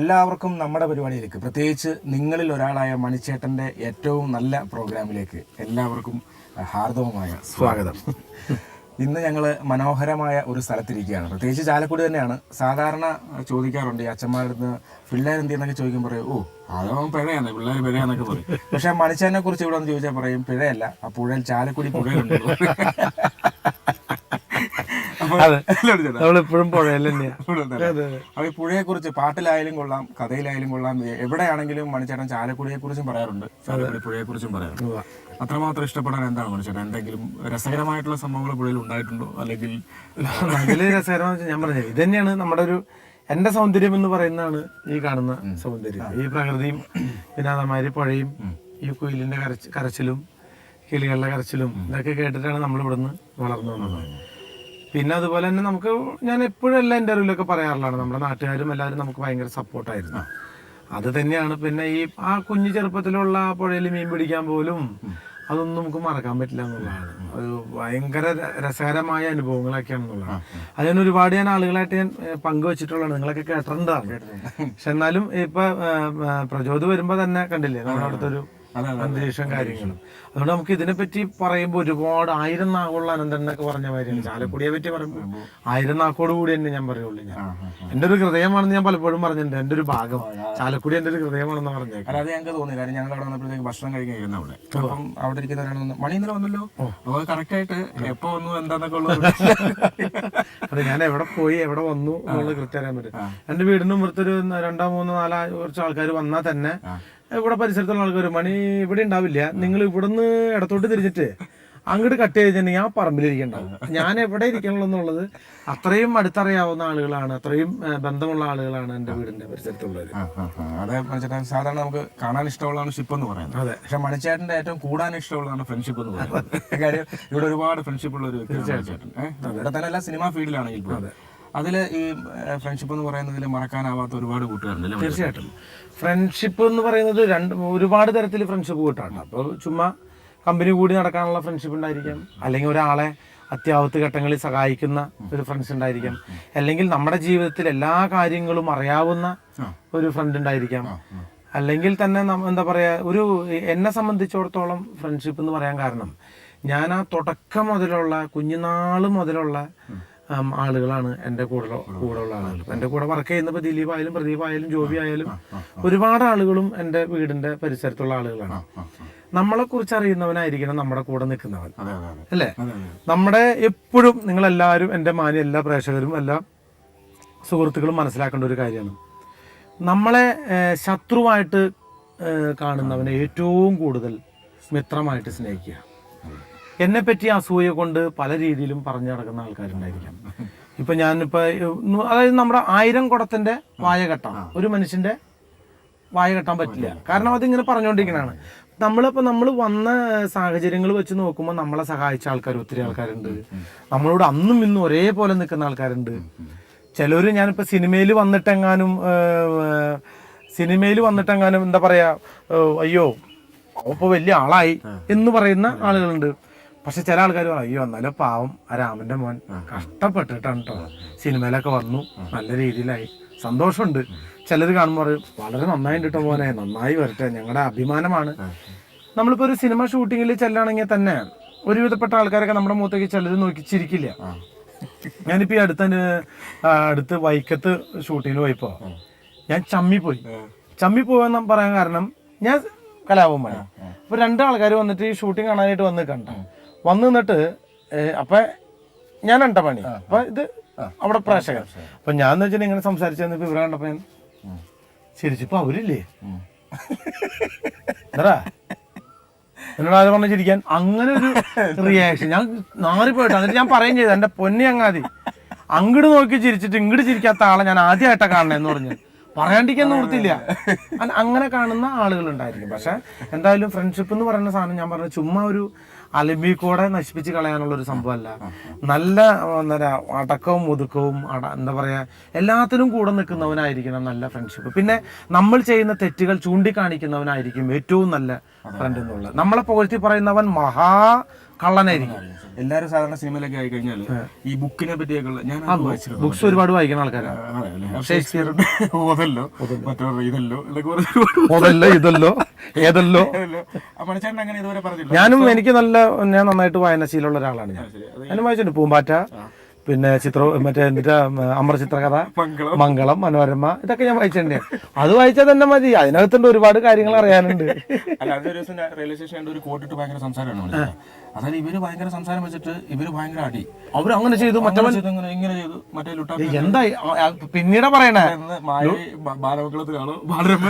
എല്ലാവർക്കും നമ്മുടെ പരിപാടിയിലേക്ക്, പ്രത്യേകിച്ച് നിങ്ങളിൽ ഒരാളായ മണിച്ചേട്ടൻ്റെ ഏറ്റവും നല്ല പ്രോഗ്രാമിലേക്ക് എല്ലാവർക്കും ഹാർദവമായ സ്വാഗതം. ഇന്ന് ഞങ്ങൾ മനോഹരമായ ഒരു സ്ഥലത്തിരിക്കുകയാണ്. പ്രത്യേകിച്ച് ചാലക്കുടി തന്നെയാണ്. സാധാരണ ചോദിക്കാറുണ്ട് ഈ അച്ഛന്മാരുടെ പിള്ളേരെന്തി എന്നൊക്കെ ചോദിക്കുമ്പോൾ പറയും, ഓ അതോ പിഴയാണ്, പിള്ളേർ പിഴയാന്നൊക്കെ പറയും. പക്ഷെ മണിച്ചേട്ടനെ കുറിച്ച് ഇവിടെ ഒന്ന് ചോദിച്ചാൽ പറയും പിഴയല്ല, ആ പുഴയിൽ ചാലക്കുടി പുഴയുണ്ട്. നമ്മളിപ്പോഴും പുഴയിൽ തന്നെയാണ്. അപ്പൊ ഈ പുഴയെ കുറിച്ച് പാട്ടിലായാലും കൊള്ളാം, കഥയിലായാലും കൊള്ളാം, എവിടെയാണെങ്കിലും മണിച്ചേട്ടൻ ചാലക്കുടിയെ കുറിച്ചും പറയാറുണ്ട്, ചാലക്കുടി പുഴയെ കുറിച്ചും പറയാറുണ്ട്. അത്രമാത്രം ഇഷ്ടപ്പെടാൻ എന്താണ് മണിച്ചേട്ടൻ? എന്തെങ്കിലും രസകരമായിട്ടുള്ള സംഭവങ്ങൾ പുഴയിൽ ഉണ്ടായിട്ടുണ്ടോ? അല്ലെങ്കിൽ അതില് രസകരമാണെന്ന് ഞാൻ പറഞ്ഞത് ഇത് തന്നെയാണ് നമ്മുടെ ഒരു എന്റെ സൗന്ദര്യം എന്ന് പറയുന്നതാണ് ഈ കാണുന്ന സൗന്ദര്യം. ഈ പ്രകൃതിയും പിന്നെ അതേമാതിരി പുഴയും ഈ കുയിലിന്റെ കരച്ചിലും കിളികളുടെ കരച്ചിലും ഇതൊക്കെ കേട്ടിട്ടാണ് നമ്മൾ ഇവിടുന്ന് വളർന്നു വന്നത്. പിന്നെ അതുപോലെ തന്നെ നമുക്ക് ഞാൻ എപ്പോഴും എല്ലാ ഇന്റർവ്യൂലൊക്കെ പറയാറുള്ളതാണ്, നമ്മുടെ നാട്ടുകാരും എല്ലാവരും നമുക്ക് ഭയങ്കര സപ്പോർട്ടായിരുന്നു. അത് തന്നെയാണ്. പിന്നെ ഈ ആ കുഞ്ഞു ചെറുപ്പത്തിലുള്ള പുഴയിൽ മീൻ പിടിക്കാൻ പോലും അതൊന്നും നമുക്ക് മറക്കാൻ പറ്റില്ല എന്നുള്ളതാണ്. ഒരു ഭയങ്കര രസകരമായ അനുഭവങ്ങളൊക്കെയാണെന്നുള്ളതാണ്. അത് ഞാൻ ഒരുപാട് ആളുകളായിട്ട് ഞാൻ പങ്കുവച്ചിട്ടുള്ളതാണ്, നിങ്ങളൊക്കെ കേട്ടിട്ടുണ്ടാണ്. പക്ഷെ എന്നാലും ഇപ്പൊ പ്രചോദ് വരുമ്പോ തന്നെ കണ്ടില്ലേ നമ്മുടെ അടുത്തൊരു അന്തരീക്ഷം കാര്യങ്ങളും. അതുകൊണ്ട് നമുക്ക് ഇതിനെപ്പറ്റി പറയുമ്പോൾ ഒരുപാട് 1000 നാക്കുള്ള അനന്തനൊക്കെ പറഞ്ഞ മാതിരിയാണ്. ചാലക്കുടിയെ പറ്റി പറയുമ്പോൾ 1000 നാക്കോട് കൂടി തന്നെ ഞാൻ പറയുള്ളൂ. ഞാൻ എന്റെ ഒരു ഹൃദയമാണെന്ന് ഞാൻ പലപ്പോഴും പറഞ്ഞിട്ടുണ്ട്. എന്റെ ഒരു ഭാഗം ചാലക്കുടി എന്റെ ഒരു ഹൃദയമാണെന്ന് പറഞ്ഞേക്കാം. അത് ഞങ്ങൾക്ക് തോന്നി. കാര്യം ഞങ്ങൾ അവിടെ വന്നപ്പോഴത്തേക്ക് ഭക്ഷണം കഴിക്കാൻ അവിടെ അപ്പം അവിടെ ഇരിക്കുന്നവരാണ് മണി ഇന്നലെ വന്നല്ലോ, കറക്റ്റ് ആയിട്ട് എപ്പോ വന്നു എന്താന്നൊക്കെ ഉള്ളത് അതെ, ഞാൻ എവിടെ പോയി എവിടെ വന്നു എന്നുള്ളത് കൃത്യം അറിയാൻ പറ്റും. എന്റെ വീടിന് മുമ്പത്തൊരു 2, 3, 4 കുറച്ച് ആൾക്കാർ വന്നാൽ തന്നെ ഇവിടെ പരിസരത്തുള്ള ആൾക്കാർ മണി ഇവിടെ ഉണ്ടാവില്ല, നിങ്ങൾ ഇവിടുന്ന് ഇടത്തോട്ട് തിരിച്ചിട്ട് അങ്ങോട്ട് കട്ട് ചെയ്തിട്ടുണ്ടെങ്കിൽ ആ പറമ്പിലിരിക്കണ്ടാവും. ഞാൻ എവിടെ ഇരിക്കണല്ലോ എന്നുള്ളത് അത്രയും അടുത്തറിയാവുന്ന ആളുകളാണ്, അത്രയും ബന്ധമുള്ള ആളുകളാണ് എൻ്റെ വീടിന്റെ പരിസരത്തുള്ളത്. അതെ മണിച്ചേട്ടൻ, സാധാരണ നമുക്ക് കാണാൻ ഇഷ്ടമുള്ളതാണ് ഷിപ്പ് എന്ന് പറയുന്നത്. അതെ, പക്ഷെ മണിച്ചേട്ടന്റെ ഏറ്റവും കൂടാൻ ഇഷ്ടമുള്ളതാണ് ഫ്രണ്ട്ഷിപ്പ് എന്ന് പറയുന്നത്. കാര്യം ഇവിടെ ഒരുപാട് ഫ്രണ്ട്ഷിപ്പ് ഉള്ള ഒരു വ്യക്തിയാണ്. ഇവിടെ തന്നെ അല്ല, സിനിമാ ഫീൽഡിലാണെങ്കിൽ പോലും അതിൽ ഈ ഫ്രണ്ട്ഷിപ്പ് എന്ന് പറയുന്നതിൽ മറക്കാനാവാത്ത ഒരുപാട് കൂട്ടുകാരുണ്ട്. തീർച്ചയായിട്ടും ഫ്രണ്ട്ഷിപ്പ് എന്ന് പറയുന്നത് ഒരുപാട് തരത്തിൽ ഫ്രണ്ട്ഷിപ്പ് കൂട്ടാണ്. അപ്പോൾ ചുമ്മാ കമ്പനി കൂടി നടക്കാനുള്ള ഫ്രണ്ട്ഷിപ്പ് ഉണ്ടായിരിക്കാം, അല്ലെങ്കിൽ ഒരാളെ അത്യാവശ്യ ഘട്ടങ്ങളിൽ സഹായിക്കുന്ന ഒരു ഫ്രണ്ട്സ് ഉണ്ടായിരിക്കാം, അല്ലെങ്കിൽ നമ്മുടെ ജീവിതത്തിൽ എല്ലാ കാര്യങ്ങളും അറിയാവുന്ന ഒരു ഫ്രണ്ട് ഉണ്ടായിരിക്കാം, അല്ലെങ്കിൽ തന്നെ എന്താ പറയുക, ഒരു എന്നെ സംബന്ധിച്ചിടത്തോളം ഫ്രണ്ട്ഷിപ്പ് എന്ന് പറയാൻ കാരണം ഞാൻ ആ തുടക്കം മുതലുള്ള കുഞ്ഞുനാൾ മുതലുള്ള ആളുകളാണ് എൻ്റെ കൂടെയുള്ള ആളുകൾ. എൻ്റെ കൂടെ വർക്ക് ചെയ്യുന്നപ്പോൾ ദിലീപ് ആയാലും പ്രദീപ് ആയാലും ജോബി ആയാലും ഒരുപാട് ആളുകളും എൻ്റെ വീടിൻ്റെ പരിസരത്തുള്ള ആളുകളാണ്. നമ്മളെ കുറിച്ച് അറിയുന്നവനായിരിക്കണം നമ്മുടെ കൂടെ നിൽക്കുന്നവൻ, അല്ലേ? നമ്മുടെ എപ്പോഴും നിങ്ങളെല്ലാവരും, എൻ്റെ മാന്യ എല്ലാ പ്രേക്ഷകരും എല്ലാ സുഹൃത്തുക്കളും മനസ്സിലാക്കേണ്ട ഒരു കാര്യമാണ്, നമ്മളെ ശത്രുവായിട്ട് കാണുന്നവനെ ഏറ്റവും കൂടുതൽ മിത്രമായിട്ട് സ്നേഹിക്കുക. എന്നെപ്പറ്റി അസൂയ കൊണ്ട് പല രീതിയിലും പറഞ്ഞു നടക്കുന്ന ആൾക്കാരുണ്ടായിരിക്കാം. ഇപ്പൊ ഞാനിപ്പോ അതായത് നമ്മുടെ 1000 കുടത്തിന്റെ വായ കെട്ടാം, ഒരു മനുഷ്യന്റെ വായ കെട്ടാൻ പറ്റില്ല. കാരണം അതിങ്ങനെ പറഞ്ഞുകൊണ്ടിരിക്കുന്നതാണ്. നമ്മൾ വന്ന സാഹചര്യങ്ങൾ വെച്ച് നോക്കുമ്പോൾ നമ്മളെ സഹായിച്ച ആൾക്കാർ ഒത്തിരി ആൾക്കാരുണ്ട്. നമ്മളോട് അന്നും ഇന്നും ഒരേപോലെ നിൽക്കുന്ന ആൾക്കാരുണ്ട്. ചിലർ ഞാനിപ്പോ സിനിമയിൽ വന്നിട്ടെങ്ങാനും എന്താ പറയാ, അയ്യോ ഇപ്പൊ വലിയ ആളായി എന്ന് പറയുന്ന ആളുകളുണ്ട്. പക്ഷെ ചില ആൾക്കാർ പറയും, അയ്യോ എന്നാലും പാവം ആ രാമന്റെ മോൻ കഷ്ടപ്പെട്ടിട്ടാണ് കേട്ടോ സിനിമയിലൊക്കെ വന്നു, നല്ല രീതിയിലായി, സന്തോഷമുണ്ട്. ചിലർ കാണുമ്പോൾ പറയും, വളരെ നന്നായിട്ട് കേട്ടോ മോനെ, നന്നായി വരട്ടെ, ഞങ്ങളുടെ അഭിമാനമാണ്. നമ്മളിപ്പോൾ ഒരു സിനിമ ഷൂട്ടിങ്ങിൽ ചെല്ലാണെങ്കിൽ തന്നെ ഒരുവിധപ്പെട്ട ആൾക്കാരൊക്കെ നമ്മുടെ മുഖത്തേക്ക് ചിലർ നോക്കി ചിരിക്കില്ല. ഞാനിപ്പോൾ ഈ അടുത്ത് വൈക്കത്ത് ഷൂട്ടിങ്ങിന് പോയപ്പോ ഞാൻ ചമ്മി പോയെന്ന് പറയാൻ കാരണം ഞാൻ കലാപമാണ്. അപ്പൊ 2 ആൾക്കാർ വന്നിട്ട് ഈ ഷൂട്ടിങ് കാണാനായിട്ട് വന്ന് നിന്നിട്ട് അപ്പൊ ഞാൻ പണി, അപ്പൊ ഇത് അവിടെ പ്രേക്ഷകൻ. അപ്പൊ ഞാൻ എന്ന് വെച്ചാൽ ഇങ്ങനെ സംസാരിച്ചു ഇവരെ കണ്ടപ്പോ ഞാൻ ചിരിച്ചപ്പോ അവരില്ലേ എന്താ എന്നോട് ആര് പറഞ്ഞ ചിരിക്കാൻ, അങ്ങനെ ഒരു റിയാക്ഷൻ. ഞാൻ നാറിപ്പോയിട്ട് എന്നിട്ട് ഞാൻ പറയുകയും ചെയ്തു, എന്റെ പൊന്നി അങ്ങാതി അങ്ങോട്ട് നോക്കി ചിരിച്ചിട്ട് ഇങ്ങോട്ട് ചിരിക്കാത്ത ആളെ ഞാൻ ആദ്യമായിട്ടാണ് കാണണേന്ന് പറഞ്ഞു. പറയാണ്ടിരിക്കാൻ നിർത്തില്ല. അങ്ങനെ കാണുന്ന ആളുകൾ ഉണ്ടായിരിക്കും. പക്ഷെ എന്തായാലും ഫ്രണ്ട്ഷിപ്പ് എന്ന് പറയുന്ന സാധനം ഞാൻ പറഞ്ഞു ചുമ്മാ ഒരു അലമ്പിക്കൂടെ നശിപ്പിച്ച് കളയാനുള്ള ഒരു സംഭവമല്ല. നല്ല എന്താ അടക്കവും ഒതുക്കവും എന്താ പറയാ എല്ലാത്തിനും കൂടെ നിൽക്കുന്നവനായിരിക്കണം നല്ല ഫ്രണ്ട്ഷിപ്പ്. പിന്നെ നമ്മൾ ചെയ്യുന്ന തെറ്റുകൾ ചൂണ്ടിക്കാണിക്കുന്നവനായിരിക്കും ഏറ്റവും നല്ല ഫ്രണ്ട് എന്നുള്ളത്. നമ്മളെ പുകഴ്ത്തി പറയുന്നവൻ മഹാ കള്ളനായിരിക്കും. എല്ലാവരും സാധാരണ സിനിമയിലൊക്കെ ആയി കഴിഞ്ഞാൽ ഈ ബുക്കിനെ പറ്റിയൊക്കെ ഞാൻ ബുക്സ് ഒരുപാട് വായിക്കുന്ന ആൾക്കാരാണ്. മണിച്ചേട്ടൻ അങ്ങനെ ഇതുവരെ പറഞ്ഞില്ല. ഞാൻ നന്നായിട്ട് വായനാശീലമുള്ള ഒരാളാണ്. ഞാനും വായിച്ചിട്ടുണ്ട് പൂമ്പാറ്റ, പിന്നെ മറ്റേ എന്നിട്ട് അമർചിത്രകഥ, മംഗളം, മനോരമ, ഇതൊക്കെ ഞാൻ വായിച്ചിട്ടുണ്ട്. അത് വായിച്ചാൽ തന്നെ മതി, അതിനകത്തുണ്ട് ഒരുപാട് കാര്യങ്ങൾ അറിയാനുണ്ട്. അല്ല, അതൊരു ദിവസം റെയിൽവേ സ്റ്റേഷനിൽ ഒരു കോട്ടിട്ട് ഭയങ്കര സംസാരമാണ്. അതായത് ഇവര് ഭയങ്കര സംസാരം വെച്ചിട്ട് ഇവര് ഭയങ്കര അടി, അവര് അങ്ങനെ ചെയ്തു, ഇങ്ങനെ ചെയ്തു, മറ്റേ എന്താ പിന്നീട് പറയണേ ബാലമംഗളത്തിലാണോ ബാലരമ.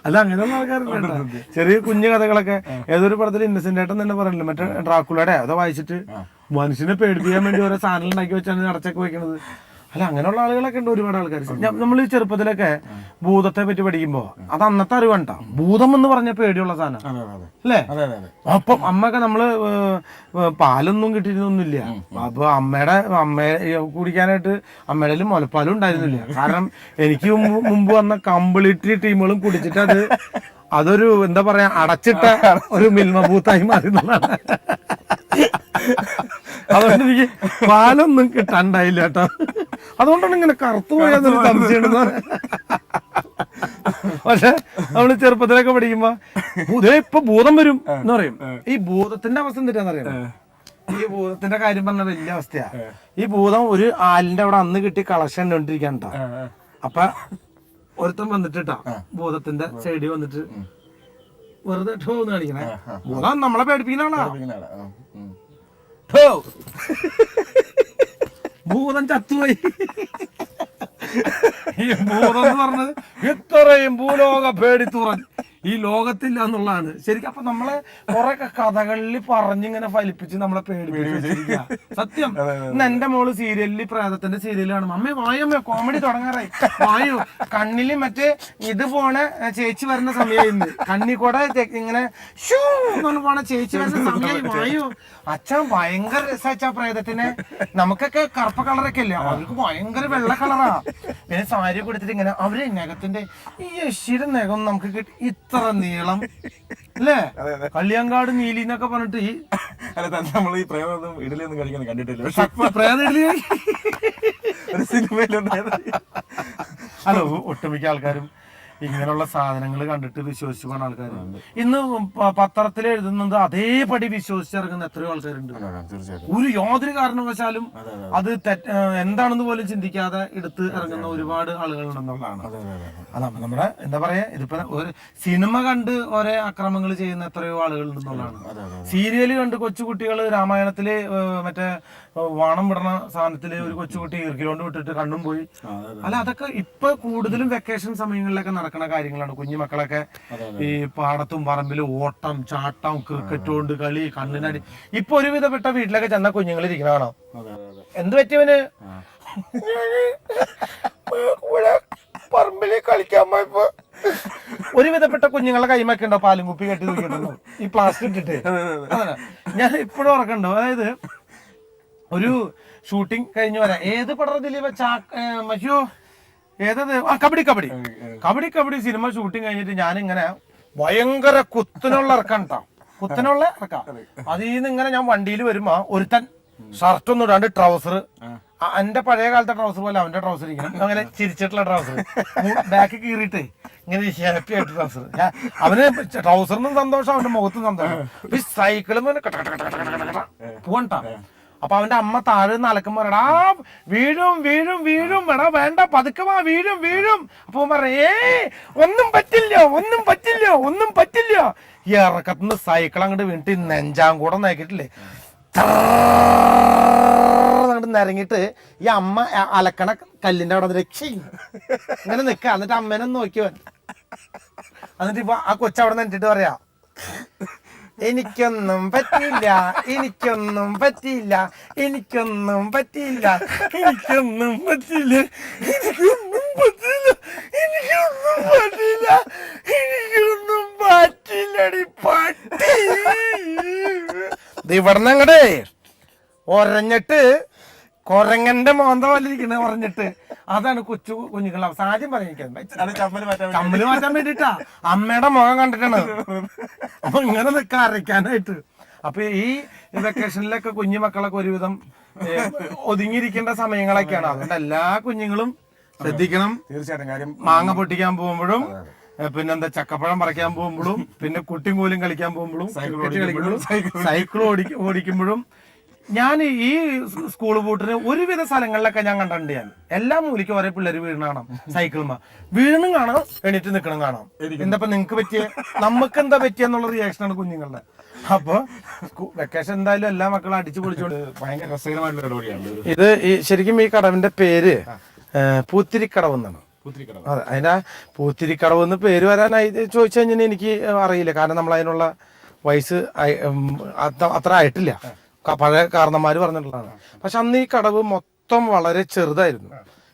അല്ല, അങ്ങനെയുള്ള ആൾക്കാരുണ്ട്. ചെറിയ കുഞ്ഞു കഥകളൊക്കെ ഏതൊരു പടത്തിൽ ഇന്നസെന്റ് ആയിട്ട് തന്നെ പറയണില്ല, മറ്റേ ഡ്രാക്കുളയുടെ അതോ വായിച്ചിട്ട് മനുഷ്യനെ പേടിപ്പിക്കാൻ വേണ്ടി ഓരോ സാധനം ഉണ്ടാക്കി വെച്ചാണ് അടച്ചൊക്കെ വെക്കണത്. അല്ല, അങ്ങനെയുള്ള ആളുകളൊക്കെ ഉണ്ട്, ഒരുപാട് ആൾക്കാർ. നമ്മൾ ഈ ചെറുപ്പത്തിലൊക്കെ ഭൂതത്തെ പറ്റി പഠിക്കുമ്പോ അത് അന്നത്തെ അറിവുണ്ടാ. ഭൂതം എന്ന് പറഞ്ഞ പേടിയുള്ള സാധനം അല്ലേ? അപ്പം അമ്മയൊക്കെ നമ്മള് പാലൊന്നും കിട്ടിയിരുന്നൊന്നുമില്ല. അപ്പൊ അമ്മയെ കുടിക്കാനായിട്ട് അമ്മയുടെ മുലപ്പാലും ഉണ്ടായിരുന്നില്ല. കാരണം എനിക്ക് മുമ്പ് വന്ന കംപ്ലീറ്റ് ടീമുകളും കുടിച്ചിട്ട് അതൊരു എന്താ പറയാ അടച്ചിട്ട ഒരു മിൽമ ബൂത്തായി മാറുന്നതാണ്. അതുകൊണ്ട് എനിക്ക് പാലൊന്നും കിട്ടാണ്ടായില്ല കേട്ടോ. അതുകൊണ്ടാണ് ഇങ്ങനെ കറുത്തു പോയെന്നൊരു സംശയമുണ്ടെന്ന്. പക്ഷെ നമ്മള് ചെറുപ്പത്തിലൊക്കെ പഠിക്കുമ്പോ ഇപ്പൊ ഭൂതം വരും എന്ന് പറയും. ഈ ഭൂതത്തിന്റെ അവസ്ഥ എന്തിട്ടാന്നറിയാം? ഈ ഭൂതത്തിന്റെ കാര്യം പറഞ്ഞ വലിയ അവസ്ഥയാ. ഈ ഭൂതം ഒരു ആലിന്റെ അവിടെ അന്ന് കിട്ടി കളക്ഷൻ കണ്ടോണ്ടിരിക്കാൻ കേട്ടോ. അപ്പൊ ഒരുത്തൻ വന്നിട്ടാ ഭൂതത്തിന്റെ സൈഡിൽ വന്നിട്ട് വെറുതെ എന്ന് കാണിക്കണേ. ഭൂതം നമ്മളെ പേടിപ്പിക്കുന്ന ആളാ. ഭൂതം ചത്തുപോയി. ഈ ഭൂതം എന്ന് പറഞ്ഞത് ഇത്രയും ഭൂലോക പേടിത്തുറൻ ഈ ലോകത്തില്ല എന്നുള്ളതാണ് ശരിക്കും. അപ്പൊ നമ്മളെ കുറെ കഥകളിൽ പറഞ്ഞിങ്ങനെ ഫലിപ്പിച്ച് നമ്മളെ പേടിപ്പിച്ചിരിക്കുക. സത്യം. ഇന്ന് എന്റെ മോള് സീരിയലിൽ പ്രേതത്തിന്റെ സീരിയൽ കാണും. അമ്മേ വായമ്മ കോമഡി തുടങ്ങാറായി, വായു കണ്ണില് മറ്റേ ഇത് പോണ ചേച്ചി വരുന്ന സമയമായിരുന്നു. കണ്ണി കൂടെ ഇങ്ങനെ ഷൂ എന്ന് പോണ ചേച്ചി വരുന്ന സമയമായി. വായു അച്ഛൻ ഭയങ്കര രസാ പ്രേതത്തിനെ. നമുക്കൊക്കെ കറുപ്പ കളറൊക്കെ അല്ലേ, അവർക്ക് ഭയങ്കര വെള്ള കളറാ. പിന്നെ സാരി കൊടുത്തിട്ട് ഇങ്ങനെ അവര് നഖത്തിന്റെ ഈ യശിയുടെ നഖം നമുക്ക് കിട്ടി ഇത്ര നീളം അല്ലേ? കള്ളിയങ്കാട് നീലി എന്നൊക്കെ പറഞ്ഞിട്ട് ഈ നമ്മൾ ഈ പ്രേതം ഇഡലിയൊന്നും കഴിക്കാൻ കണ്ടിട്ടില്ല. പ്രേത ഇഡലി ഒരു സിനിമയിലുണ്ടായത്. ഹലോ, ഒട്ടുമിക്ക ആൾക്കാരും ഇങ്ങനെയുള്ള സാധനങ്ങൾ കണ്ടിട്ട് വിശ്വസിച്ചു പോണ ആൾക്കാർ ഇന്ന് പത്രത്തിൽ എഴുതുന്നത് അതേപടി വിശ്വസിച്ചിറങ്ങുന്ന എത്രയോ ആൾക്കാരുണ്ട്. ഒരു യാതൊരു കാരണവശാലും അത് എന്താണെന്ന് പോലും ചിന്തിക്കാതെ എടുത്ത് ഇറങ്ങുന്ന ഒരുപാട് ആളുകളുണ്ടെന്നുള്ളതാണ്. അതാണ് നമ്മുടെ എന്താ പറയാ, ഇതിപ്പോ ഒരു സിനിമ കണ്ട് ഒരേ അക്രമങ്ങൾ ചെയ്യുന്ന എത്രയോ ആളുകൾ ഉണ്ടെന്നുള്ളതാണ്. സീരിയല് കണ്ട് കൊച്ചുകുട്ടികൾ രാമായണത്തില് മറ്റേ വാണം വിടണ സാധനത്തില് ഒരു കൊച്ചുകുട്ടി ഈർക്കിലോണ്ട് വിട്ടിട്ട് കണ്ണും പോയി. അല്ല, അതൊക്കെ ഇപ്പൊ കൂടുതലും വെക്കേഷൻ സമയങ്ങളിലൊക്കെ നടക്കുന്ന കാര്യങ്ങളാണ്. കുഞ്ഞുമക്കളൊക്കെ ഈ പാടത്തും പറമ്പിലും ഓട്ടം ചാട്ടം ക്രിക്കറ്റ് കൊണ്ട് കളി കണ്ണിനടി. ഇപ്പൊ ഒരുവിധപ്പെട്ട വീട്ടിലൊക്കെ ചെന്ന കുഞ്ഞുങ്ങൾ ഇരിക്കണോ എന്ത് പറ്റിയവന് പറമ്പില് കളിക്കാൻ പോയപ്പോ ഒരുവിധപ്പെട്ട കുഞ്ഞുങ്ങളുടെ കൈമൊക്കെ ഉണ്ടോ പാലും കുപ്പി കെട്ടി നോക്കിയിട്ടുണ്ടോ ഈ പ്ലാസ്റ്റിക് ഇട്ടിട്ട്? ഞാൻ ഇപ്പോഴും ഓർക്കണ്ടോ, അതായത് ഒരു ഷൂട്ടിംഗ് കഴിഞ്ഞു വരാം. ഏത് പടത്തില് മറ്റോ ഏതത് കബഡി സിനിമ ഷൂട്ടിംഗ് കഴിഞ്ഞിട്ട് ഞാനിങ്ങനെ ഭയങ്കര കുത്തിനുള്ള ഇറക്കാൻ കേട്ടോ, കുത്തിനുള്ള ഇറക്കാം. അതിൽ നിന്ന് ഇങ്ങനെ ഞാൻ വണ്ടിയിൽ വരുമ്പോ ഒരുത്തൻ ഷർട്ടൊന്നും ഇടാണ്ട് ട്രൗസർ, എന്റെ പഴയ കാലത്തെ ട്രൗസർ പോലെ അവന്റെ ട്രൗസർ ഇരിക്കണം, അങ്ങനെ ചിരിച്ചിട്ടുള്ള ട്രൗസർ ബാക്ക് കീറിയിട്ട് ഇങ്ങനെ ഹാപ്പി ആയിട്ട് ട്രൗസർ. അവന് ട്രൗസറിനും സന്തോഷം, അവന്റെ മുഖത്തും സന്തോഷം. ഈ സൈക്കിളും പോകണ്ട. അപ്പൊ അവന്റെ അമ്മ താഴെ നിന്ന് അലക്കുമ്പോ എടാ വീഴും വീഴും വീഴും, എടാ വേണ്ട പതുക്കമാ വീഴും വീഴും. അപ്പൊ പറയേ ഒന്നും പറ്റില്ല. ഈ ഇറക്കത്തുനിന്ന് സൈക്കിൾ അങ്ങോട്ട് വീണിട്ട് നെഞ്ചാൻ കൂടെ നോക്കിയിട്ടില്ലേ അങ്ങോട്ട് നിരങ്ങിട്ട് ഈ അമ്മ അലക്കണ കല്ലിന്റെ അവിടെ രക്ഷ ഇങ്ങനെ നിക്ക. എന്നിട്ട് അമ്മേനെ നോക്കിയവൻ, എന്നിട്ട് ഇപ്പൊ ആ കൊച്ചവിടെ നിന്നിട്ട് പറയാ എനിക്കൊന്നും പറ്റില്ല. പട്ടില്ലടി പട്ടി. ഇവിടുന്ന് അങ്ങടേ ഒരഞ്ഞിട്ട് കൊരങ്ങന്റെ മോന്ത പോലെ ഇരിക്കണ പറഞ്ഞിട്ട് അതാണ് കൊച്ചു കുഞ്ഞുങ്ങൾ ആദ്യം പറഞ്ഞിരിക്കുന്നത് ചമ്മല് മാറ്റാൻ വേണ്ടിട്ടാ അമ്മയുടെ മുഖം കണ്ടിട്ടാണ് അപ്പൊ ഇങ്ങനെ നിൽക്കാൻ അരയ്ക്കാനായിട്ട്. അപ്പൊ ഈ വെക്കേഷനിലൊക്കെ കുഞ്ഞു മക്കളൊക്കെ ഒരുവിധം ഒതുങ്ങിയിരിക്കേണ്ട സമയങ്ങളൊക്കെയാണ്. അതുകൊണ്ട് എല്ലാ കുഞ്ഞുങ്ങളും ശ്രദ്ധിക്കണം. തീർച്ചയായിട്ടും. കാര്യം മാങ്ങ പൊട്ടിക്കാൻ പോകുമ്പോഴും പിന്നെന്താ ചക്കപ്പഴം പറിക്കാൻ പോകുമ്പോഴും പിന്നെ കുട്ടിയും കോലും കളിക്കാൻ പോകുമ്പോഴും സൈക്കിൾ ഓടിക്കുമ്പോഴും ഞാൻ ഈ സ്കൂൾ പൂട്ടിന് ഒരുവിധ സ്ഥലങ്ങളിലൊക്കെ ഞാൻ കണ്ടിട്ടുണ്ട്. ഞാൻ എല്ലാ മൂലിക്കും ഓരോ പിള്ളേര് വീണ് കാണാം, സൈക്കിളും വീണും കാണാം, എണീറ്റ് നിൽക്കണം കാണാം. എന്താ നിങ്ങൾക്ക് പറ്റിയ നമുക്ക് എന്താ പറ്റിയെന്നുള്ള റിയാക്ഷനാണ് കുഞ്ഞുങ്ങളുടെ. അപ്പൊ വെക്കേഷൻ എന്തായാലും എല്ലാ മക്കളും അടിച്ചു പൊളിച്ചോണ്ട് ഭയങ്കര രസകരമായിട്ടുള്ള പരിപാടിയാണ് ഇത്. ശരിക്കും ഈ കടവിന്റെ പേര് പൂത്തിരിക്കടവ് എന്നാണ്. അതെ, അതിന്റെ പൂത്തിരിക്കടവ് എന്ന് പേര് വരാനായി ചോദിച്ചു കഴിഞ്ഞാൽ എനിക്ക് അറിയില്ല. കാരണം നമ്മൾ അതിനുള്ള വയസ്സ് അത്ര ആയിട്ടില്ല. പഴയ കാരണന്മാര് പറഞ്ഞിട്ടുള്ളതാണ്. പക്ഷെ അന്ന് ഈ കടവ് മൊത്തം വളരെ ചെറുതായിരുന്നു.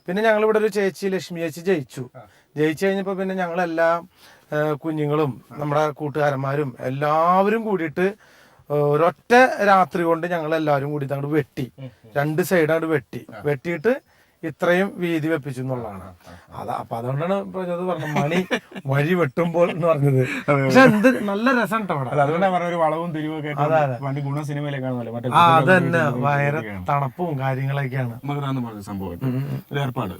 പിന്നെ ഞങ്ങൾ ഇവിടെ ഒരു ചേച്ചി ലക്ഷ്മി ചേച്ചി ജയിച്ചു കഴിഞ്ഞപ്പോ പിന്നെ ഞങ്ങളെല്ലാം കുഞ്ഞുങ്ങളും നമ്മുടെ കൂട്ടുകാരന്മാരും എല്ലാവരും കൂടിയിട്ട് ഒരൊറ്റ രാത്രി കൊണ്ട് ഞങ്ങൾ എല്ലാവരും കൂടി അങ്ങോട്ട് വെട്ടി, 2 സൈഡ് അങ്ങോട്ട് വെട്ടിയിട്ട് ഇത്രയും വീതി വെപ്പിച്ചു എന്നുള്ളതാണ്. അപ്പൊ അതുകൊണ്ടാണ് പറഞ്ഞത് മണി വഴി വെട്ടുമ്പോൾ എന്ന് പറഞ്ഞത്. പക്ഷെ എന്ത് നല്ല രസം കേട്ടോ അവിടെ. അതുകൊണ്ടാണ് പറഞ്ഞ ഒരു വളവും തിരിവും ഒക്കെ ഗുണ സിനിമയിലേക്കാണ്. അത് തന്നെ ഭയങ്കര തണുപ്പും കാര്യങ്ങളൊക്കെയാണ് സംഭവം. ഒരു ഏർപ്പാട്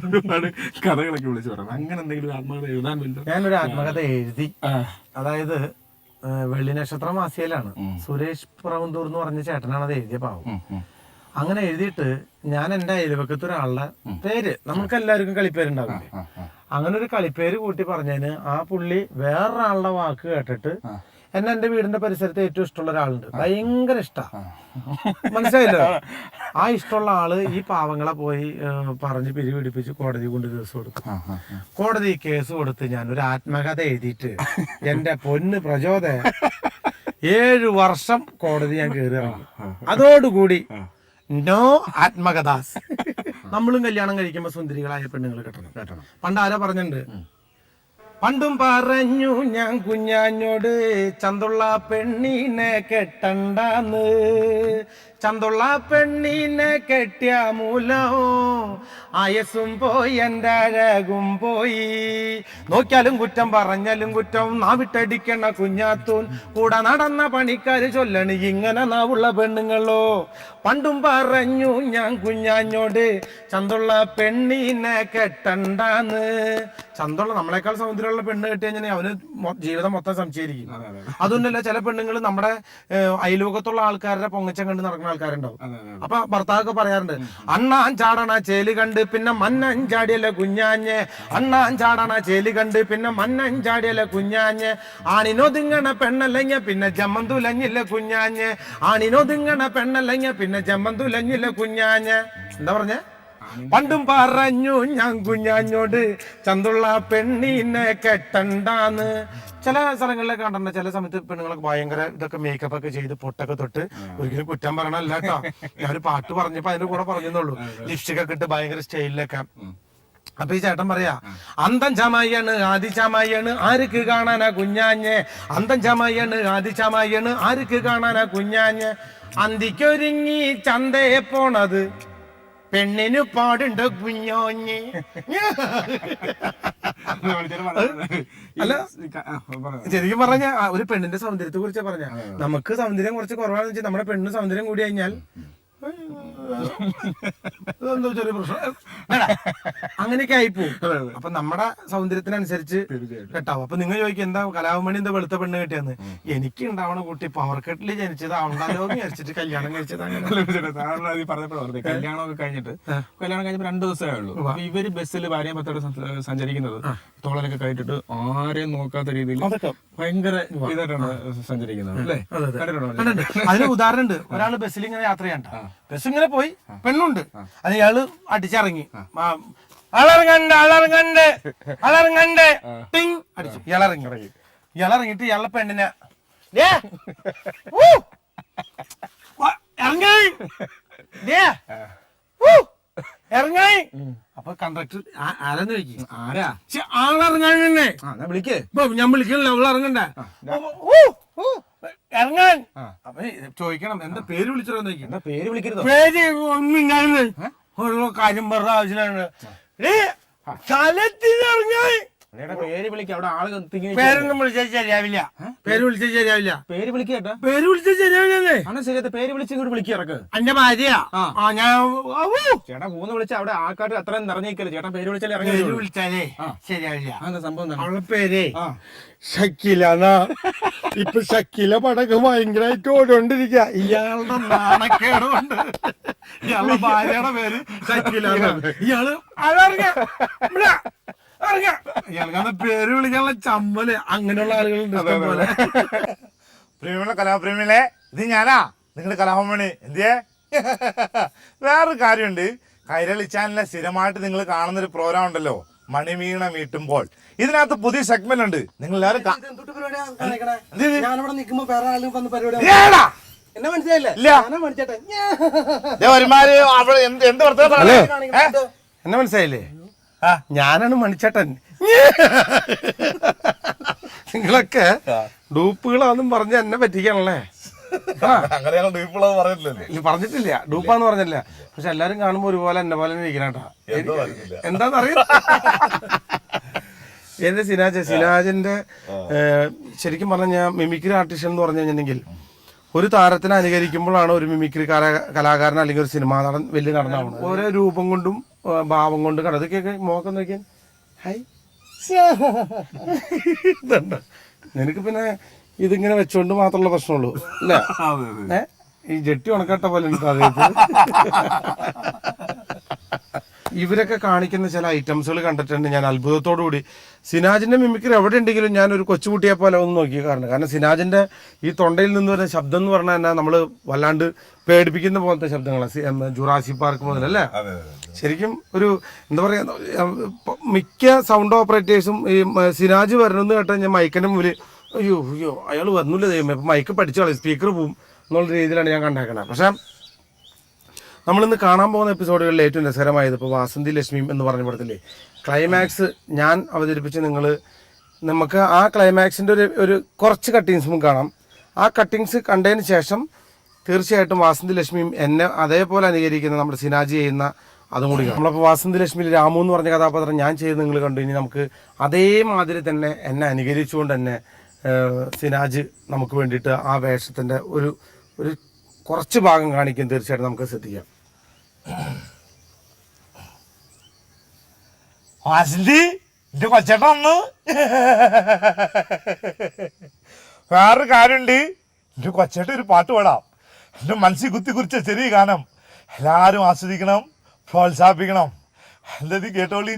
ഒരുപാട് കഥകളൊക്കെ വിളിച്ചു പറഞ്ഞു. അങ്ങനെ എന്തെങ്കിലും ആത്മകഥ എഴുതാൻ പറ്റും? ഞാനൊരു ആത്മകഥ എഴുതി. അതായത് വെള്ളി നക്ഷത്ര മാസികയിലാണ്. സുരേഷ് പ്രവന്തൂർ എന്ന് പറഞ്ഞ ചേട്ടനാണ് അത് എഴുതിയ പാവം. അങ്ങനെ എഴുതിയിട്ട് ഞാൻ എന്റെ അയൽവക്കത്ത് ഒരാളുടെ പേര്, നമുക്ക് എല്ലാവർക്കും കളിപ്പേരുണ്ടാവില്ലേ, അങ്ങനെ ഒരു കളിപ്പേര് കൂട്ടി പറഞ്ഞതിന് ആ പുള്ളി വേറൊരാളുടെ വാക്ക് കേട്ടിട്ട് എന്റെ വീടിന്റെ പരിസരത്ത് ഏറ്റവും ഇഷ്ടമുള്ള ഒരാളുണ്ട്, ഭയങ്കര ഇഷ്ടാ. മനസ്സിലായില്ലോ? ആ ഇഷ്ടമുള്ള ആള് ഈ പാവങ്ങളെ പോയി പറഞ്ഞ് പിരിപിടിപ്പിച്ച് കോടതി കൊണ്ട് കേസ് കൊടുക്കും. കോടതി കേസ് കൊടുത്ത് ഞാൻ ഒരു ആത്മകഥ എഴുതിയിട്ട് എന്റെ പൊന്ന് പ്രചോദയ 7 വർഷം കോടതി ഞാൻ കയറി ഇറങ്ങി. അതോടുകൂടി നോ ആത്മകഥാസ്. നമ്മളും കല്യാണം കഴിക്കുമ്പോ സുന്ദരികളായ പെണ്ണുങ്ങൾ കെട്ടണം. പണ്ട് ആരാ പറഞ്ഞിട്ടുണ്ട്, പണ്ടും പറഞ്ഞു ഞാൻ കുഞ്ഞാഞ്ഞോട് ചന്തുള്ള പെണ്ണീനെ കെട്ടണ്ടാന്ന്, ചന്തുള്ള പെണ്ണീനെ കെട്ടിയ മൂലം ആയസും പോയി എൻ്റെ അഴകും പോയി, നോക്കിയാലും കുറ്റം പറഞ്ഞാലും കുറ്റം നാവിട്ടടിക്കണ കുഞ്ഞാത്തൂൻ, കൂടെ നടന്ന പണിക്കാര് ചൊല്ലണ് ഇങ്ങനെ നാവുള്ള പെണ്ണുങ്ങളോ. പണ്ടും പറഞ്ഞു ഞാൻ കുഞ്ഞാഞ്ഞോട് ചന്തുള്ള പെണ്ണീനെ കെട്ടണ്ടാന്ന്. ചന്തുള്ള നമ്മളെക്കാൾ സൗന്ദര്യമുള്ള പെണ്ണ് കെട്ടി കഴിഞ്ഞാൽ അവന് ജീവിതം മൊത്തം സംശയിക്കും. അതുകൊണ്ടല്ല ചില പെണ്ണുങ്ങൾ നമ്മുടെ അയൽവക്കത്തുള്ള ആൾക്കാരുടെ പൊങ്ങച്ചം കണ്ട് നടക്കുന്ന ആൾക്കാരുണ്ടാവും. അപ്പൊ ഭർത്താവൊക്കെ പറയാറുണ്ട്, അണ്ണാൻ ചാടണ ചേലി കണ്ട് പിന്നെ മന്നൻ ചാടിയല്ല കുഞ്ഞാഞ്ഞ്, അണ്ണാൻ ചാടണ ചേലി കണ്ട് പിന്നെ മന്നൻ ചാടിയല്ല കുഞ്ഞാഞ്ഞ്, ആണിനൊതുങ്ങണ പെണ്ണല്ലെങ്കിൽ പിന്നെ ജമ്മന്തുലഞ്ഞില്ല കുഞ്ഞാഞ്ഞ്, ആണിനൊതുങ്ങണ പെണ്ണല്ലെങ്കിൽ പിന്നെ ജമ്മന്തുലഞ്ഞില്ല കുഞ്ഞാഞ്ഞ്. എന്താ പറഞ്ഞേ? പണ്ടും പറഞ്ഞു ഞാൻ കുഞ്ഞാഞ്ഞോട് ചന്തുള്ള പെണ്ണീനെ കെട്ടണ്ടാന്ന്. ചില സ്ഥലങ്ങളിലൊക്കെ കണ്ടിട്ടുണ്ട്, ചില സമയത്ത് പെണ്ണുങ്ങളൊക്കെ ഭയങ്കര ഇതൊക്കെ മേക്കപ്പ് ഒക്കെ ചെയ്ത് പൊട്ടൊക്കെ തൊട്ട്, ഒരിക്കലും കുറ്റം പറയണല്ല കേട്ടോ, ഞാനൊരു പാട്ട് പറഞ്ഞപ്പോ അതിന്റെ കൂടെ പറഞ്ഞെന്നുള്ളൂ, ലിപ്സ്റ്റിക് ഒക്കെ ഇട്ട് ഭയങ്കര സ്റ്റൈലിലൊക്കെ. അപ്പൊ ഈ ചേട്ടൻ പറയാ, അന്തം ചമയാണ് ആദി ചമയാണ് ആർക്ക് കാണാനാ കുഞ്ഞാഞ്ഞ്, അന്തം ചമയാണ് ആദി ചമയാണ് ആർക്ക് കാണാനാ കുഞ്ഞാഞ്ഞ്, അന്തിക്കൊരുങ്ങി ചന്തയെ പോണത് പെണ്ണിന് പാടുണ്ട് കുഞ്ഞോഞ്ഞ്. അല്ല ശരിക്കും പറഞ്ഞ ഒരു പെണ്ണിന്റെ സൗന്ദര്യത്തെ കുറിച്ച് പറഞ്ഞ, നമുക്ക് സൗന്ദര്യം കുറച്ച് കുറവാണെന്ന് വെച്ചാൽ നമ്മുടെ പെണ്ണിന് സൗന്ദര്യം കൂടി കഴിഞ്ഞാൽ ചെറിയ പ്രശ്നം അങ്ങനെയൊക്കെ ആയിപ്പോവും. അപ്പൊ നമ്മുടെ സൗന്ദര്യത്തിനനുസരിച്ച് കേട്ടാവും. അപ്പൊ നിങ്ങൾ ചോദിക്കും എന്താ കലാഭമണി എന്താ വെളുത്ത പെണ്ണ് കെട്ടിയെന്ന്. എനിക്ക് ഉണ്ടാവണ കുട്ടി പവർ കെട്ടില് ജനിച്ചതാവണ്ടല്ലോ എന്ന് വിചാരിച്ചിട്ട് കല്യാണം കഴിച്ചതാണ്. പറഞ്ഞപ്പോഴേ കല്യാണമൊക്കെ കഴിഞ്ഞിട്ട് 2 ദിവസമേ ഉള്ളൂ. അപ്പൊ ഇവര് ബസ്സിൽ ഭാര്യ ഭർത്താവ് സഞ്ചരിക്കുന്നത് തോളനൊക്കെ കഴിച്ചിട്ട് ആരെയും നോക്കാത്ത രീതിയിൽ ഭയങ്കര ഇതായിട്ടാണ് സഞ്ചരിക്കുന്നത് അല്ലേ? അതിന് ഉദാഹരണം ഉണ്ട്. ഒരാള് ബസ്സിൽ ഇങ്ങനെ യാത്ര ചെയ്യണ്ട, ബസ് ഇങ്ങനെ പോയി, പെണ്ണുണ്ട്, അത് ഇയാള് അടിച്ചിറങ്ങി, അളറങ്ങണ്ട് ടിങ് അടിച്ചു, ഇയാളിറങ്ങിയിട്ട് ഇയാളുടെ പെണ്ണിനെ ഇറങ്ങായി. അപ്പൊ കണ്ടക്ടർ ആരാന്ന് ചോദിക്കും, ആരാ ആളിറങ്ങാൻ തന്നെ വിളിക്കേ, ഞാൻ വിളിക്കണല്ലോ അവൾ ഇറങ്ങണ്ടേ, ഇറങ്ങാൻ. അപ്പൊ ചോദിക്കണം എന്താ പേര് വിളിച്ചോ നോക്കി. എന്താ പേര് വിളിക്കരുതോ? പേര് ഒന്നും ഞാൻ ഓരോ കാര്യം പറഞ്ഞ ആവശ്യമാണ്. സ്ഥലത്തിന് ഇറങ്ങാൻ. പേര് വിളിക്ക, അവിടെ ആള് തിങ്ങി. പേരൊന്നും വിളിച്ചാൽ ശരിയാവില്ല. പേര് വിളിച്ചാൽ ശരിയാവില്ല. പേര് വിളിക്കേട്ടാ. പേര് വിളിച്ചാൽ ശരിയാവില്ലേ? ആണ് ശരിയാ. പേര് വിളിച്ച് ഇങ്ങോട്ട് വിളിക്കിറക്ക്. എന്റെ ഭാര്യയാ. ഞാൻ ചേട്ടാ മൂന്ന് വിളിച്ച അവിടെ ആൾക്കാർ അത്രയും നിറഞ്ഞേക്കല്ലേ. ചേട്ടാ പേര് വിളിച്ചാലേ ഇറങ്ങി. പേര് വിളിച്ചാലേ ശരിയാവില്ല. എന്താ സംഭവം? അവളെ പേര് ഷക്കീലാന്നാ. ഇപ്പൊ ഷക്കീല പടക്കം ഭയങ്കരമായിട്ട് ഓടിക്കൊണ്ടിരിക്ക. ഇയാളുടെ നാണക്കേട് കൊണ്ട് ഇയാളുടെ ഭാര്യയുടെ പേര് ഷക്കീലാന്നാ. ഇയാള് ഇയാൾക്ക് പേര് വിളിക്കാനുള്ള ചമ്മല് അങ്ങനെയുള്ള ആളുകളുണ്ട് പോലെ. പ്രിയമുള്ള കലാപ്രേമികളെ, ഇത് ഞാനാ നിങ്ങളുടെ കലാഭവമണി. എന്തേ വേറൊരു കാര്യമുണ്ട്. കൈരളി ചാനലിലെ സ്ഥിരമായിട്ട് നിങ്ങൾ കാണുന്നൊരു പ്രോഗ്രാം ഉണ്ടല്ലോ, മണിമീണ മീട്ടുമ്പോൾ. ഇതിനകത്ത് പുതിയ സെഗ്മെന്റ് ഉണ്ട്. നിങ്ങൾ എല്ലാവരും എന്നെ മനസ്സിലായില്ലേ? ഞാനാണ് മണിച്ചേട്ടൻ. നിങ്ങളൊക്കെ ഡൂപ്പുകളാന്നും പറഞ്ഞ് എന്നെ പറ്റിക്കാണല്ലേ? പറഞ്ഞിട്ടില്ല, ഡൂപ്പാന്ന് പറഞ്ഞില്ല. പക്ഷെ എല്ലാരും കാണുമ്പോ ഒരുപോലെ എന്നെ പോലെ ഇരിക്കണേട്ടാ. എന്താന്നറിയാം എന്റെ സിനാജിന്റെ ശരിക്കും പറഞ്ഞ ഞാൻ മിമിക്രി ആർട്ടിസ്റ്റ് എന്ന് പറഞ്ഞു കഴിഞ്ഞിട്ടുണ്ടെങ്കിൽ ഒരു താരത്തിനെ അനുകരിക്കുമ്പോഴാണ് ഒരു മിമിക്രി കലാകാരൻ അല്ലെങ്കിൽ ഒരു സിനിമാ നടൻ വലിയ നടനാവുന്നത്. ഓരോ രൂപം കൊണ്ടും ഭാവം കൊണ്ട് കടതൊക്കെ മോക്കം നോക്കിയാൽ ഹായ് ഇതുണ്ട്. നിനക്ക് പിന്നെ ഇതിങ്ങനെ വെച്ചോണ്ട് മാത്രമുള്ള പ്രശ്നമുള്ളൂ അല്ലേ? ഈ ജെട്ടി ഉണക്കട്ട പോലെ എനിക്ക് അറിയത്തില്ല. ഇവരൊക്കെ കാണിക്കുന്ന ചില ഐറ്റംസുകൾ കണ്ടിട്ടുണ്ട് ഞാൻ അത്ഭുതത്തോടു കൂടി. സിനാജിന്റെ മിമിക്രി എവിടെ ഉണ്ടെങ്കിലും ഞാൻ ഒരു കൊച്ചുകുട്ടിയെ പോലെ ഒന്ന് നോക്കിയ കാരണം സിനാജിന്റെ ഈ തൊണ്ടയിൽ നിന്ന് വരുന്ന ശബ്ദം എന്ന് പറഞ്ഞാൽ തന്നെ നമ്മൾ വല്ലാണ്ട് പേടിപ്പിക്കുന്ന പോലത്തെ ശബ്ദങ്ങളാണ്. Jurassic park മുതലല്ലേ? ശരിക്കും ഒരു എന്താ പറയാ, മിക്ക സൗണ്ട് ഓപ്പറേറ്റേഴ്സും ഈ സിനാജ് വരണമെന്ന് കേട്ടാൽ ഞാൻ മൈക്കിന്റെ മുമ്പിൽ അയ്യോ അയ്യോ അയാൾ വന്നില്ല ദൈവമേ, ഇപ്പം മൈക്ക് പഠിച്ചു കളയും, സ്പീക്കർ പോവും എന്നുള്ള രീതിയിലാണ് ഞാൻ കണ്ടേക്കണത്. പക്ഷെ നമ്മളിന്ന് കാണാൻ പോകുന്ന എപ്പിസോഡുകളിൽ ഏറ്റവും രസകരമായത് ഇപ്പോൾ വാസന്തി ലക്ഷ്മി എന്ന് പറഞ്ഞ പടത്തില്ലേ ക്ലൈമാക്സ് ഞാൻ അവതരിപ്പിച്ച് നമുക്ക് ആ ക്ലൈമാക്സിൻ്റെ ഒരു കുറച്ച് കട്ടിങ്സും കാണാം. ആ കട്ടിങ്സ് കണ്ടതിന് ശേഷം തീർച്ചയായിട്ടും വാസന്തി ലക്ഷ്മിയും എന്നെ അതേപോലെ അനുകരിക്കുന്ന നമ്മുടെ സിനാജി ചെയ്യുന്ന അതും കൂടി കാണാം. നമ്മളിപ്പോൾ വാസന്തി ലക്ഷ്മിയിൽ രാമു എന്ന് പറഞ്ഞ കഥാപാത്രം ഞാൻ ചെയ്ത് നിങ്ങൾ കണ്ടു. ഇനി നമുക്ക് അതേമാതിരി തന്നെ എന്നെ അനുകരിച്ചുകൊണ്ട് തന്നെ സിനാജ് നമുക്ക് വേണ്ടിയിട്ട് ആ വേഷത്തിൻ്റെ ഒരു കുറച്ച് ഭാഗം കാണിക്കും. തീർച്ചയായിട്ടും നമുക്ക് ശ്രദ്ധിക്കാം. വാസന്തി, എന്റെ കൊച്ചേട്ടൻ വന്നു. വേറൊരു കാര്യമുണ്ട്, എന്റെ കൊച്ചേട്ടൻ ഒരു പാട്ട് പാടാം. എന്റെ മനസ്സിൽ കുത്തി കുറിച്ച ചെറിയ ഗാനം എല്ലാവരും ആസ്വദിക്കണം, പ്രോത്സാഹിപ്പിക്കണം. എന്തത് കേട്ടോളി.